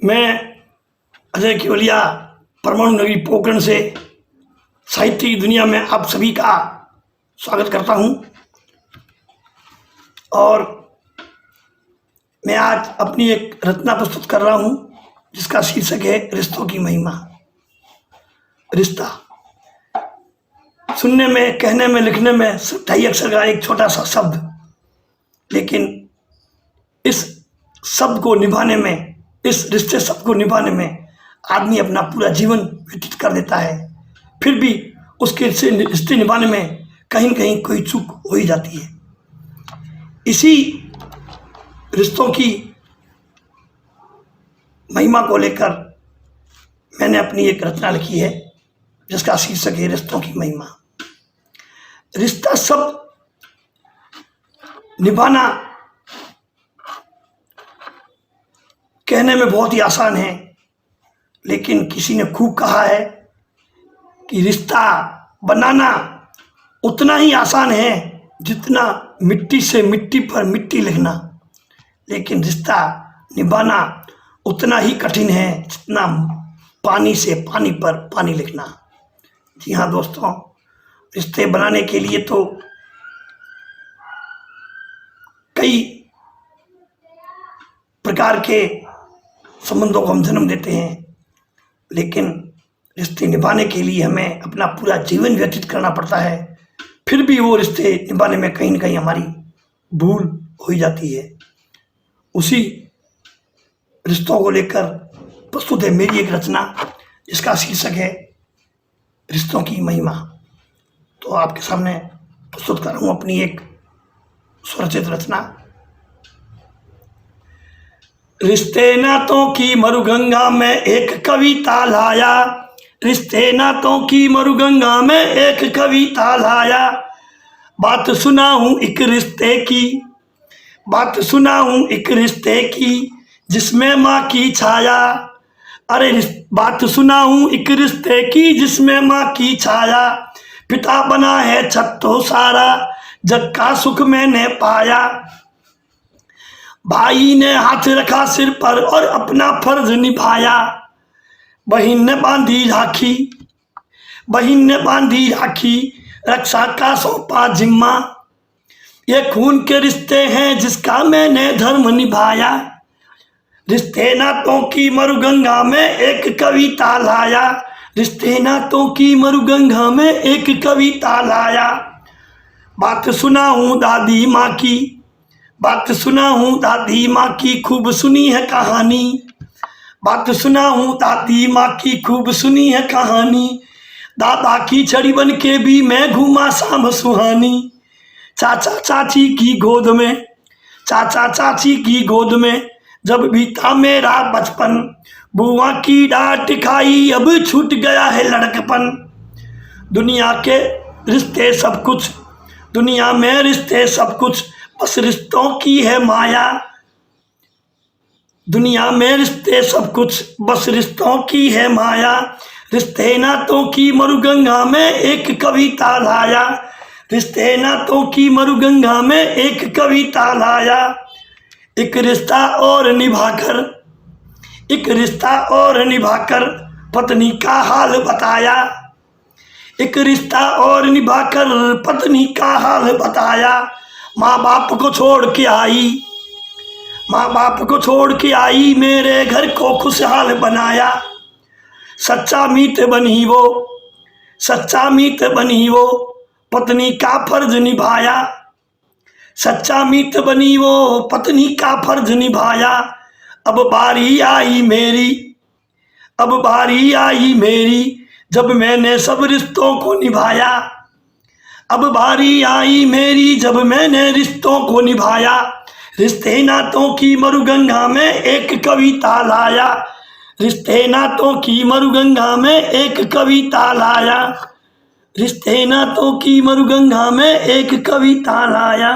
मैं अजय केवलिया परमाणु नगरी पोखरण से साहित्य की दुनिया में आप सभी का स्वागत करता हूं। और मैं आज अपनी एक रचना प्रस्तुत कर रहा हूं जिसका शीर्षक है रिश्तों की महिमा। रिश्ता सुनने में, कहने में, लिखने में 27 अक्षर का एक छोटा सा शब्द, लेकिन इस शब्द को निभाने में, इस रिश्ते शब्द को निभाने में आदमी अपना पूरा जीवन व्यतीत कर देता है। फिर भी उसके रिश्ते निभाने में कहीं न कहीं कोई चूक हो ही जाती है। इसी रिश्तों की महिमा को लेकर मैंने अपनी एक रचना लिखी है जिसका शीर्षक है रिश्तों की महिमा। रिश्ता शब्द निभाना कहने में बहुत ही आसान है, लेकिन किसी ने खूब कहा है कि रिश्ता बनाना उतना ही आसान है जितना मिट्टी से मिट्टी पर मिट्टी लिखना, लेकिन रिश्ता निभाना उतना ही कठिन है जितना पानी से पानी पर पानी लिखना। जी हाँ दोस्तों, रिश्ते बनाने के लिए तो कई प्रकार के संबंधों को हम जन्म देते हैं, लेकिन रिश्ते निभाने के लिए हमें अपना पूरा जीवन व्यतीत करना पड़ता है। फिर भी वो रिश्ते निभाने में कहीं न कहीं हमारी भूल हो ही जाती है। उसी रिश्तों को लेकर प्रस्तुत है मेरी एक रचना जिसका शीर्षक है रिश्तों की महिमा। तो आपके सामने प्रस्तुत कर रहा हूँ अपनी एक स्वरचित रचना। रिश्ते नातों की मरुगंगा में एक कविता लाया, रिश्ते नातों की मरुगंगा में एक कविता लाया। बात सुनाऊं एक रिश्ते की, बात सुनाऊं एक रिश्ते की जिसमें माँ की छाया। अरे बात सुनाऊं एक रिश्ते की जिसमें माँ की छाया। पिता बना है छत तो सारा, जग का सुख मैंने पाया। भाई ने हाथ रखा सिर पर और अपना फर्ज निभाया। बहन ने बांधी राखी, बहन ने बांधी राखी, रक्षा का सौंपा जिम्मा। ये खून के रिश्ते हैं जिसका मैंने धर्म निभाया। रिश्ते नातों की मरुगंगा में एक कविता लाया, रिश्ते नातों की मरुगंगा में एक कविता लाया। बात सुनाऊं दादी माँ की, बात सुनाऊं दादी माँ की खूब सुनी है कहानी। बात सुनाऊं दादी माँ की खूब सुनी है कहानी। दादा की छड़ी बन के भी मैं घूमा शाम सुहानी। चाचा चाची की गोद में, चाचा चाची की गोद में जब भी था मेरा बचपन। बुआ की डांट खाई अब छूट गया है लड़कपन। दुनिया के रिश्ते सब कुछ, दुनिया में रिश्ते सब कुछ, बस रिश्तों की है माया। दुनिया में रिश्ते सब कुछ, बस रिश्तों की है माया। रिश्ते नातों की मरुगंगा में एक कविता लाया, रिश्ते नातों की मरुगंगा में एक कविता लाया। एक रिश्ता और निभाकर, एक रिश्ता और निभाकर पत्नी का हाल बताया। एक रिश्ता और निभाकर पत्नी का हाल बताया। माँ बाप को छोड़ के आई, माँ बाप को छोड़ के आई, मेरे घर को खुशहाल बनाया। सच्चा मीत बनी वो, सच्चा मीत बनी वो, पत्नी का फर्ज निभाया। सच्चा मीत बनी वो, पत्नी का फर्ज निभाया। अब बारी आई मेरी, अब बारी आई मेरी, जब मैंने सब रिश्तों को निभाया। अब बारी आई मेरी जब मैंने रिश्तों को निभाया। रिश्ते नातों की मरुगंगा में एक कविता लाया, रिश्ते नातों की मरुगंगा में एक कविता लाया। रिश्ते नातों की मरुगंगा में एक कविता लाया।